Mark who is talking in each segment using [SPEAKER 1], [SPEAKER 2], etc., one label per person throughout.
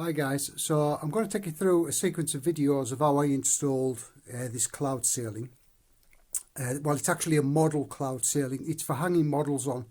[SPEAKER 1] Hi guys, so I'm going to take you through a sequence of videos of how I installed this cloud ceiling. Well, it's actually a model cloud ceiling. It's for hanging models on.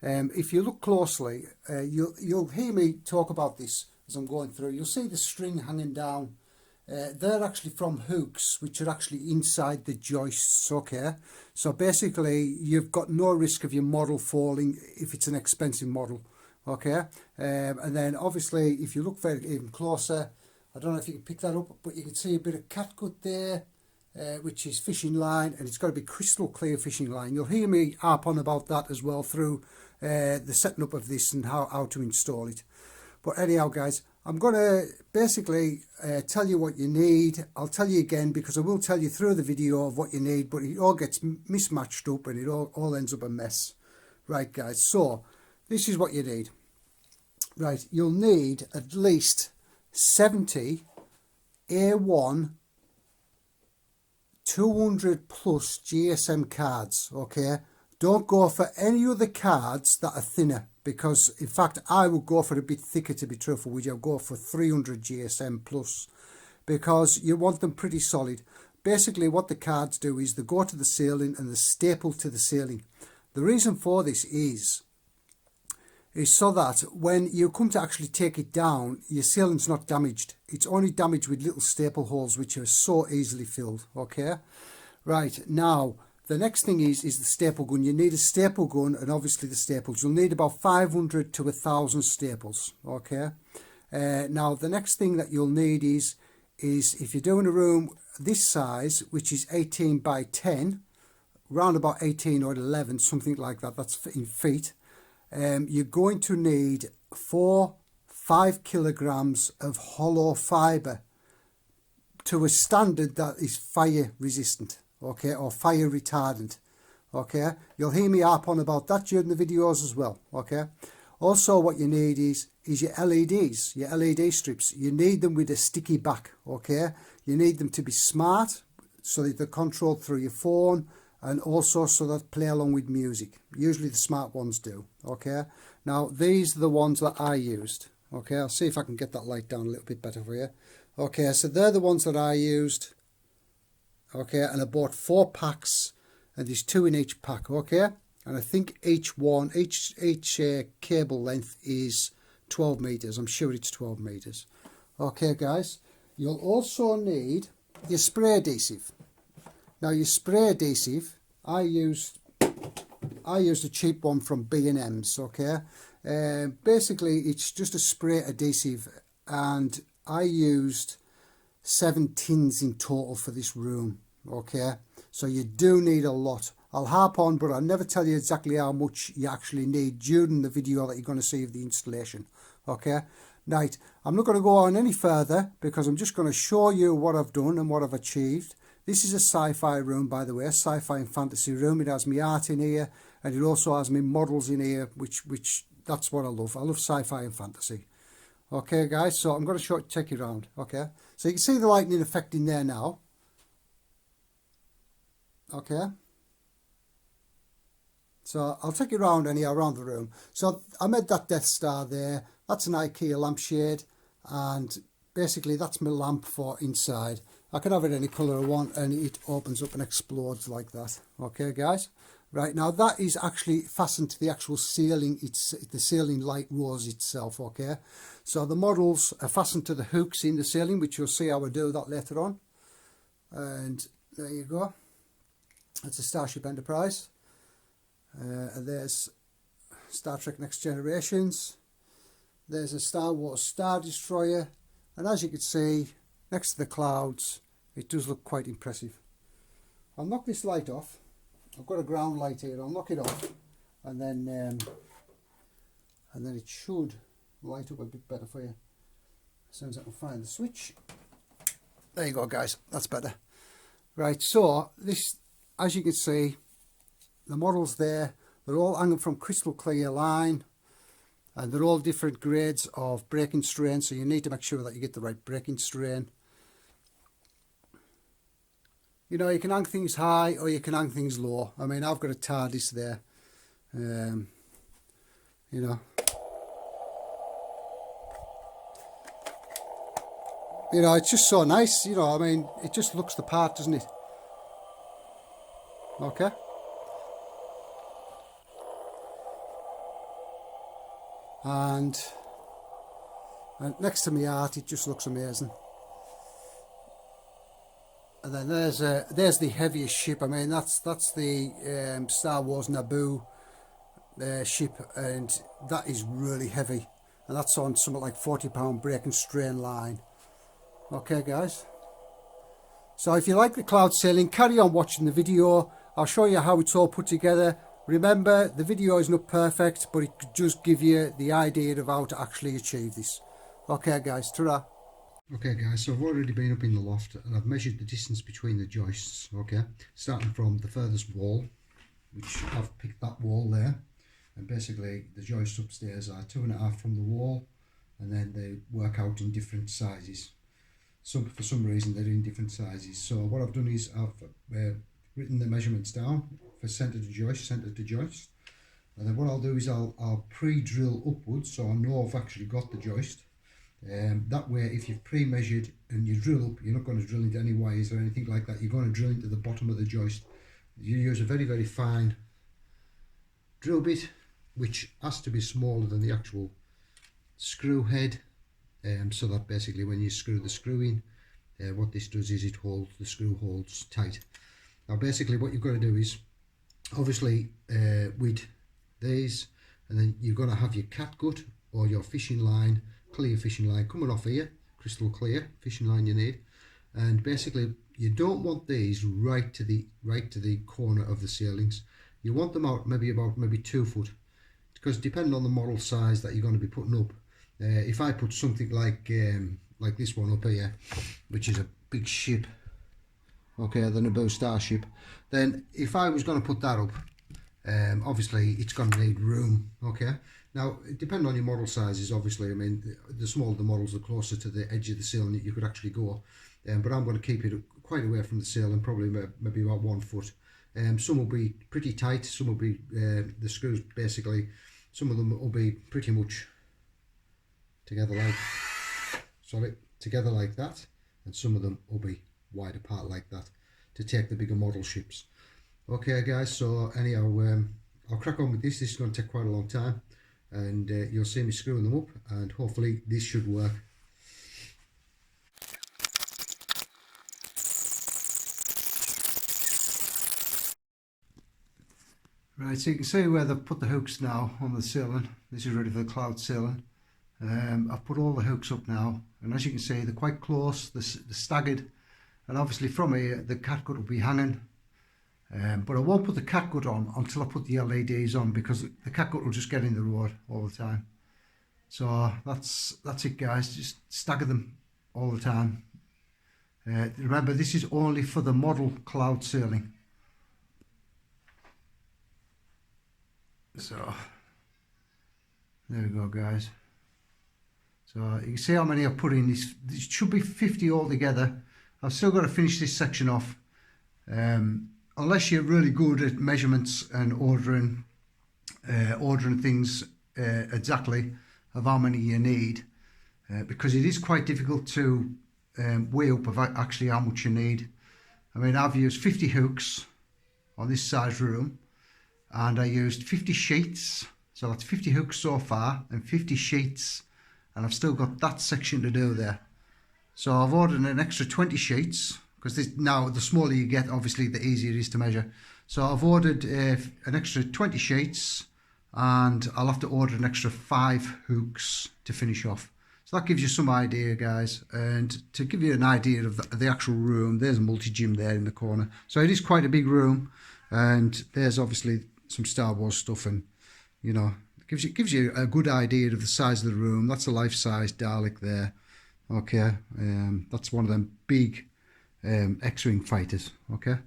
[SPEAKER 1] If you look closely, you'll hear me talk about this as I'm going through. You'll see the string hanging down. They're actually from hooks which are actually inside the joists, okay? So basically you've got no risk of your model falling if it's an expensive model, okay? And then obviously if you look even closer, I don't know if you can pick that up, but you can see a bit of catgut there, which is fishing line, and it's got to be crystal clear fishing line. You'll hear me harp on about that as well through the setting up of this and how to install it. But anyhow guys, I'm going to basically tell you what you need. I'll tell you again because I will tell you through the video of what you need, but it all gets mismatched up and it all ends up a mess. Right guys, so this is what you need. Right, you'll need at least 70 A1 200 plus GSM cards, okay? Don't go for any other cards that are thinner, because in fact I would go for a bit thicker, to be truthful with you. I'll go for 300 GSM plus, because you want them pretty solid. Basically what the cards do is they go to the ceiling and they staple to the ceiling. The reason for this is so that when you come to actually take it down, your ceiling's not damaged. It's only damaged with little staple holes which are so easily filled, okay? Right, now the next thing is the staple gun. You need a staple gun and obviously the staples. You'll need about 500 to 1,000 staples, okay? Now the next thing that you'll need is if you're doing a room this size, which is 18 by 10, round about 18 or 11, something like that, that's in feet. You're going to need 5 kilograms of hollow fibre to a standard that is fire resistant, okay, or fire retardant, okay? You'll hear me harp on about that during the videos as well, okay? Also what you need is your LEDs, your LED strips. You need them with a sticky back, okay? You need them to be smart so that they're controlled through your phone, and also so that play along with music. Usually the smart ones do, okay? Now these are the ones that I used, okay? I'll see if I can get that light down a little bit better for you. Okay, so they're the ones that I used, okay? And I bought 4 packs, and there's 2 in each pack, okay? And I think each cable length is 12 meters. I'm sure it's 12 meters. Okay guys, you'll also need your spray adhesive. Now your spray adhesive, I used a cheap one from B&M's, okay? Basically it's just a spray adhesive, and I used 7 tins in total for this room, okay? So you do need a lot. I'll harp on, but I'll never tell you exactly how much you actually need during the video that you're going to see of the installation, okay? Right, I'm not going to go on any further because I'm just going to show you what I've done and what I've achieved. This is a sci-fi room, by the way, a sci-fi and fantasy room. It has me art in here, and it also has me models in here, which that's what I love. I love sci-fi and fantasy. Okay, guys, so I'm going to take you around, okay? So you can see the lightning effect in there now. Okay. So I'll take you around anyhow, around the room. So I made that Death Star there. That's an IKEA lampshade, and basically that's my lamp for inside. I can have it any colour I want, and it opens up and explodes like that. Okay guys, right, now that is actually fastened to the actual ceiling. It's the ceiling light rose itself, okay? So the models are fastened to the hooks in the ceiling, which you'll see how I do that later on. And there you go, that's a Starship Enterprise. And there's Star Trek Next Generations. There's a Star Wars Star Destroyer, and as you can see next to the clouds, it does look quite impressive. I'll knock this light off. I've got a ground light here. I'll knock it off, and then it should light up a bit better for you as soon as I can find the switch. There you go guys, that's better. Right, so this, as you can see, the models there, they're all hanging from crystal clear line, and they're all different grades of breaking strain, so you need to make sure that you get the right breaking strain. You know, you can hang things high or you can hang things low. I mean, I've got a TARDIS there, you know. You know, it's just so nice, you know, I mean, it just looks the part, doesn't it? Okay. And next to my art, it just looks amazing. And then there's the heaviest ship. I mean, that's the Star Wars Naboo ship, and that is really heavy. And that's on something like £40 break and strain line. Okay, guys. So if you like the cloud sailing, carry on watching the video. I'll show you how it's all put together. Remember, the video is not perfect, but it could just give you the idea of how to actually achieve this. Okay, guys, ta-ra. Okay, guys, so I've already been up in the loft and I've measured the distance between the joists, okay, starting from the furthest wall, which I've picked that wall there, and basically the joists upstairs are 2.5 from the wall, and then they work out in different sizes. For some reason they're in different sizes. So what I've done is I've written the measurements down for centre to joist, and then what I'll do is I'll pre-drill upwards, so I know I've actually got the joist. That way, if you've pre-measured and you drill up, you're not going to drill into any wires or anything like that. You're going to drill into the bottom of the joist. You use a very, very fine drill bit, which has to be smaller than the actual screw head, so that basically when you screw the screw in, what this does is the screw holds tight. Now basically what you've got to do is, obviously with these, and then you're going to have your catgut or your fishing line, clear fishing line coming off here, crystal clear fishing line you need. And basically you don't want these right to the corner of the ceilings. You want them out maybe 2 foot, because depending on the model size that you're going to be putting up, if I put something like this one up here, which is a big ship, okay, the Naboo starship, then if I was going to put that up, obviously it's going to need room. Okay, now depending on your model sizes, obviously, I mean, the smaller the models, the closer to the edge of the ceiling that you could actually go, but I'm going to keep it quite away from the ceiling, probably maybe about 1 foot. Some will be pretty tight, some will be the screws, basically some of them will be pretty much together like that, and some of them will be wide apart like that to take the bigger model ships. Okay guys, so anyhow, I'll crack on with this. This is going to take quite a long time, and you'll see me screwing them up, and hopefully this should work. Right, so you can see where they've put the hooks now on the ceiling. This is ready for the cloud ceiling. I've put all the hooks up now, and as you can see, they're quite close, they're staggered, and obviously from here the catgut will be hanging. But I won't put the catgut on until I put the LEDs on, because the catgut will just get in the road all the time. So that's it guys, just stagger them all the time. Remember, this is only for the model cloud ceiling. So there we go guys. So you can see how many I've put in. This should be 50 altogether. I've still got to finish this section off. Unless you're really good at measurements and ordering things exactly of how many you need, because it is quite difficult to weigh up of actually how much you need. I mean, I've used 50 hooks on this size room, and I used 50 sheets, so that's 50 hooks so far and 50 sheets, and I've still got that section to do there. So I've ordered an extra 20 sheets, because now the smaller you get, obviously the easier it is to measure. So I've ordered an extra 20 sheets, and I'll have to order an extra 5 hooks to finish off. So that gives you some idea guys, and to give you an idea of the actual room, there's a multi-gym there in the corner. So it is quite a big room, and there's obviously some Star Wars stuff, and you know, it gives you a good idea of the size of the room. That's a life-size Dalek there. Okay, that's one of them big X-Wing fighters. Okay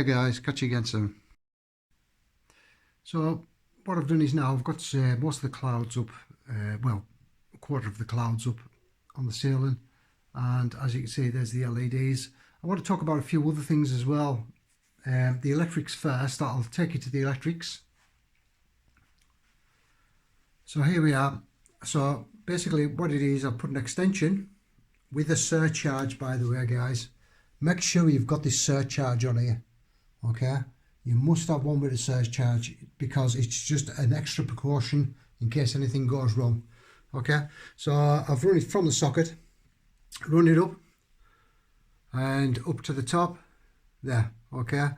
[SPEAKER 1] guys, catch you again soon. So what I've done is now I've got most of the clouds up, well, a quarter of the clouds up on the ceiling, and as you can see, there's the LEDs. I want to talk about a few other things as well. The electrics first. I'll take you to the electrics. So here we are. So basically what it is, I've put an extension with a surcharge, by the way, guys. Make sure you've got this surcharge on here, okay? You must have one with a surcharge because it's just an extra precaution in case anything goes wrong, okay? So I've run it from the socket, run it up and up to the top there, okay?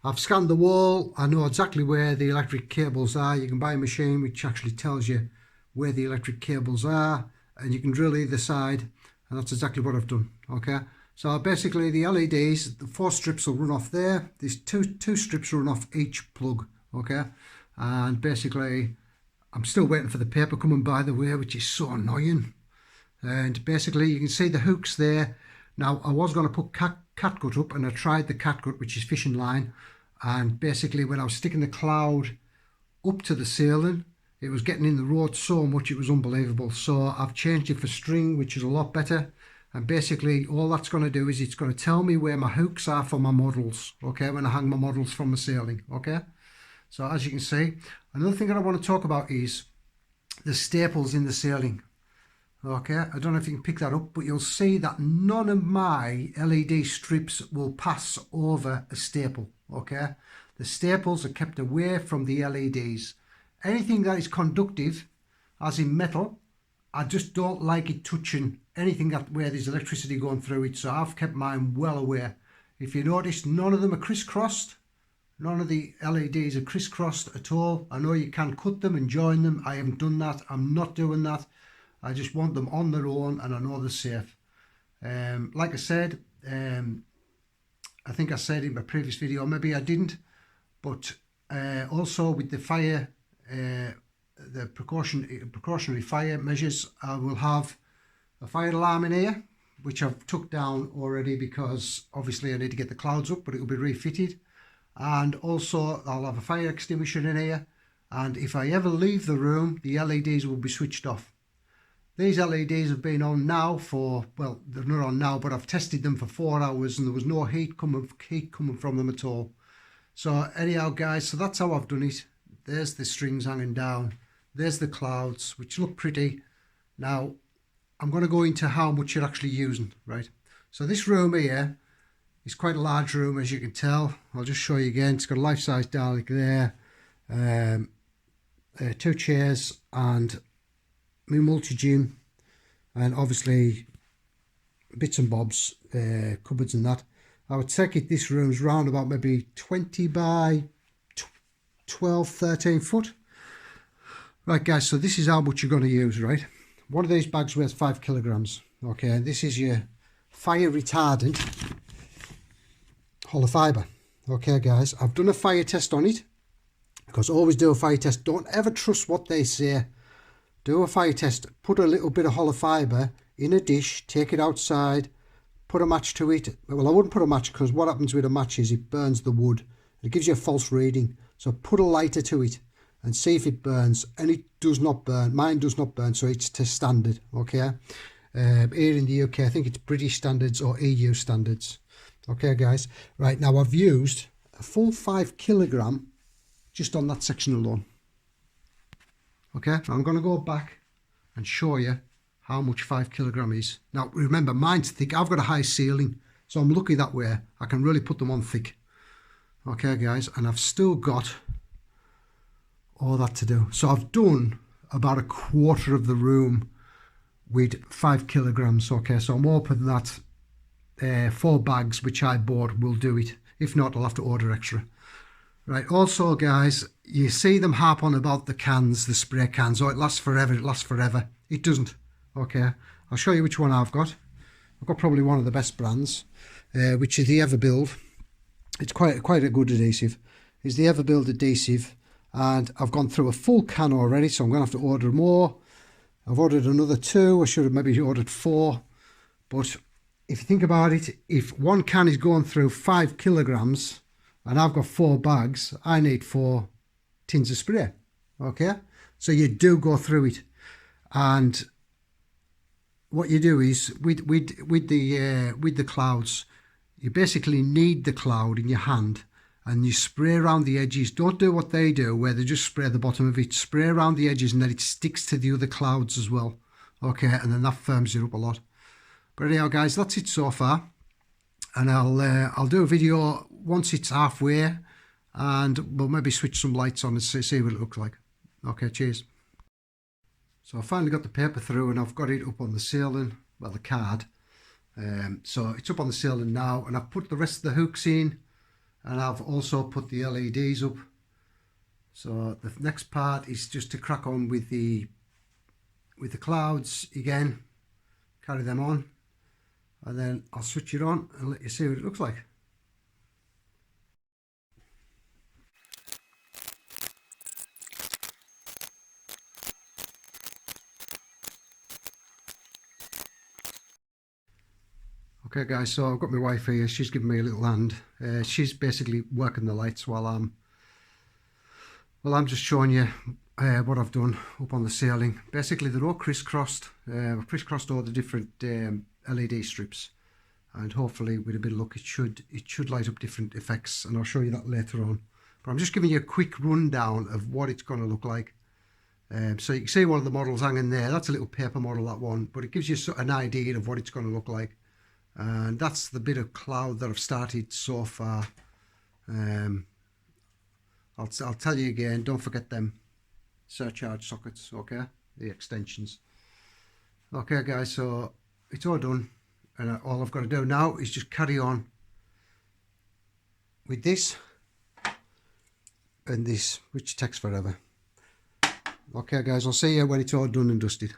[SPEAKER 1] I've scanned the wall. I know exactly where the electric cables are. You can buy a machine which actually tells you where the electric cables are, and you can drill either side, and that's exactly what I've done, okay? So basically the LEDs, the 4 strips will run off there. These two strips run off each plug, okay? And basically I'm still waiting for the paper coming, by the way, which is so annoying. And basically you can see the hooks there. Now I was going to put catgut up, and I tried the catgut, which is fishing line, and basically when I was sticking the cloud up to the ceiling, it was getting in the road so much it was unbelievable. So I've changed it for string, which is a lot better. And basically all that's going to do is it's going to tell me where my hooks are for my models, okay, when I hang my models from the ceiling, okay? So as you can see, another thing that I want to talk about is the staples in the ceiling, okay? I don't know if you can pick that up, but you'll see that none of my LED strips will pass over a staple, okay? The staples are kept away from the LEDs. Anything that is conductive, as in metal, I just don't like it touching anything where there's electricity going through it, so I've kept mine well away. If you notice, none of them are crisscrossed. None of the LEDs are crisscrossed at all. I know you can cut them and join them. I haven't done that. I'm not doing that. I just want them on their own, and I know they're safe. Like I said, I think I said in my previous video, maybe I didn't, but also with the fire, the precautionary fire measures, I will have a fire alarm in here, which I've took down already because obviously I need to get the clouds up, but it will be refitted. And also I'll have a fire extinguisher in here, and if I ever leave the room, the LEDs will be switched off. These LEDs have been on now for, well, they're not on now, but I've tested them for 4 hours and there was no heat coming from them at all. So anyhow, guys, so that's how I've done it. There's the strings hanging down. There's the clouds, which look pretty. Now, I'm going to go into how much you're actually using, right? So this room here is quite a large room, as you can tell. I'll just show you again. It's got a life-size Dalek there, 2 chairs and my multi-gym, and obviously bits and bobs, cupboards and that. I would take it, this room's round about maybe 20 by 12, 13 foot. Right, guys, so this is how much you're going to use, right? One of these bags weighs 5 kilograms. Okay, and this is your fire retardant hollow fibre. Okay, guys, I've done a fire test on it, because always do a fire test. Don't ever trust what they say. Do a fire test. Put a little bit of hollow fibre in a dish, take it outside, put a match to it. Well, I wouldn't put a match, because what happens with a match is it burns the wood. It gives you a false reading. So put a lighter to it and see if it burns, and it does not burn. Mine does not burn, so it's to standard, okay? Here in the UK, I think it's British standards or EU standards. Okay, guys. Right, now I've used a full 5 kilogram just on that section alone. Okay, I'm going to go back and show you how much 5 kilogram is. Now, remember, mine's thick. I've got a high ceiling, so I'm lucky that way. I can really put them on thick. Okay, guys, and I've still got all that to do. So I've done about a quarter of the room with 5 kilograms. Okay, so I'm hoping that 4 bags, which I bought, will do it. If not, I'll have to order extra. Right, also, guys, you see them harp on about the cans, the spray cans. Oh, it lasts forever, it lasts forever. It doesn't. Okay, I'll show you which one I've got. I've got probably one of the best brands, which is the Everbuild. It's quite a good adhesive. It's the Everbuild adhesive, and I've gone through a full can already, so I'm going to have to order more. I've ordered another 2. I should have maybe ordered 4. But if you think about it, if one can is going through 5 kilograms and I've got 4 bags, I need 4 tins of spray. Okay, so you do go through it, and what you do is with the clouds, you basically knead the cloud in your hand and you spray around the edges. Don't do what they do where they just spray the bottom of it. Spray around the edges, and then it sticks to the other clouds as well. Okay, and then that firms it up a lot. But anyhow guys, that's it so far, and I'll do a video once it's halfway, and we'll maybe switch some lights on and see what it looks like. Okay, cheers. So I finally got the paper through, and I've got it up on the ceiling, well, the card. So it's up on the ceiling now, and I've put the rest of the hooks in, and I've also put the LEDs up. So the next part is just to crack on with the clouds again, carry them on, and then I'll switch it on and let you see what it looks like. Okay guys, so I've got my wife here. She's giving me a little hand. She's basically working the lights while I'm just showing you what I've done up on the ceiling. Basically they're all crisscrossed. I've crisscrossed all the different LED strips, and hopefully with a bit of luck it should light up different effects, and I'll show you that later on. But I'm just giving you a quick rundown of what it's going to look like. So you can see one of the models hanging there. That's a little paper model, that one, but it gives you an idea of what it's going to look like. And that's the bit of cloud that I've started so far. I'll tell you again, don't forget them surcharge sockets, okay, the extensions. Okay guys, so it's all done, and all I've got to do now is just carry on with this and this, which takes forever. Okay guys, I'll see you when it's all done and dusted.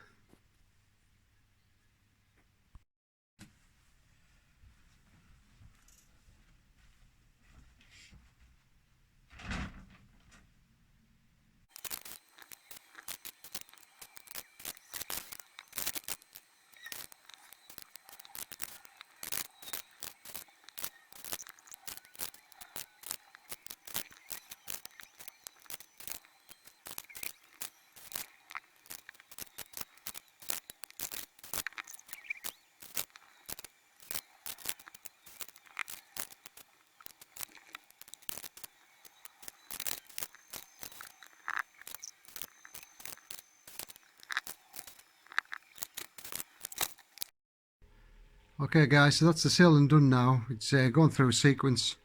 [SPEAKER 1] Okay guys, so that's the ceiling done now. It's going through a sequence,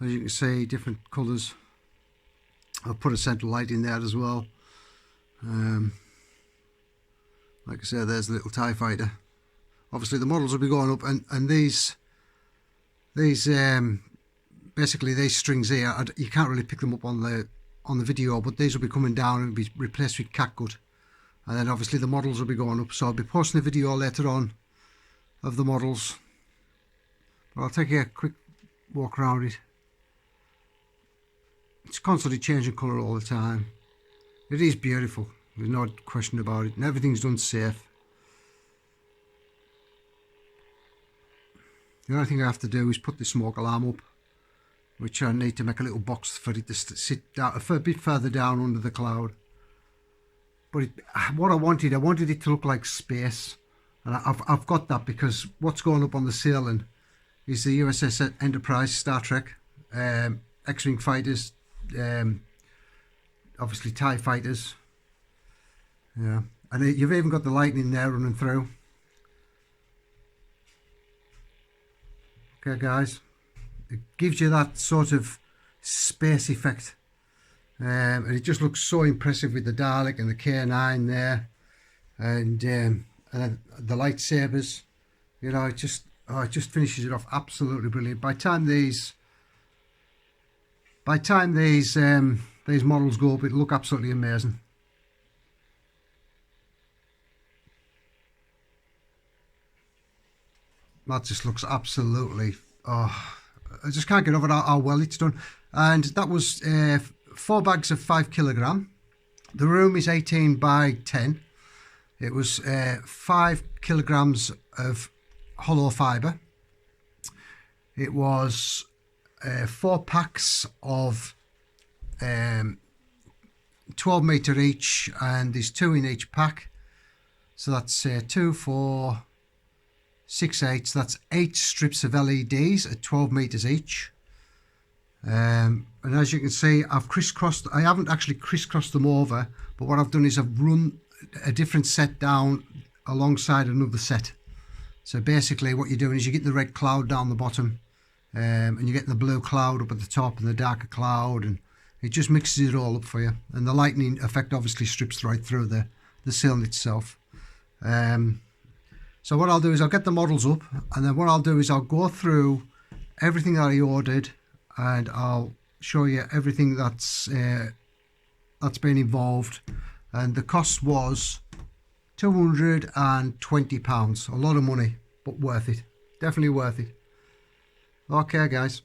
[SPEAKER 1] as you can see, different colours. I've put a central light in there as well. Like I said, there's the little TIE fighter. Obviously the models will be going up, and these basically these strings here, you can't really pick them up on the video, but these will be coming down and be replaced with catgut, and then obviously the models will be going up. So I'll be posting a video later on of the models, but I'll take you a quick walk around it. It's constantly changing colour all the time. It is beautiful, there's no question about it, and everything's done safe. The only thing I have to do is put the smoke alarm up, which I need to make a little box for it to sit down a bit further down under the cloud. But what I wanted it to look like space. And I've got that, because what's going up on the ceiling is the USS Enterprise, Star Trek, X-Wing fighters, obviously TIE fighters. Yeah, and you've even got the lightning there running through. Okay guys, it gives you that sort of space effect, and it just looks so impressive with the Dalek and the K9 there, and the lightsabers. You know, it just finishes it off absolutely brilliant. By the time these models go up, it'll look absolutely amazing. That just looks absolutely, oh, I just can't get over how well it's done. And that was 4 bags of 5 kilogram. The room is 18 by 10. It was 5 kilograms of hollow fibre. It was 4 packs of 12 metre each, and there's 2 in each pack. So that's 2, 4, 6, 8. So that's 8 strips of LEDs at 12 metres each. And as you can see, I've crisscrossed. I haven't actually crisscrossed them over, but what I've done is I've run a different set down alongside another set. So basically what you're doing is you're getting the red cloud down the bottom, and you're getting the blue cloud up at the top and the darker cloud, and it just mixes it all up for you. And the lightning effect obviously strips right through the cylinder itself. So what I'll do is I'll get the models up, and then what I'll do is I'll go through everything that I ordered, and I'll show you everything that's been involved. And the cost was £220. A lot of money, but worth it. Definitely worth it. Okay guys.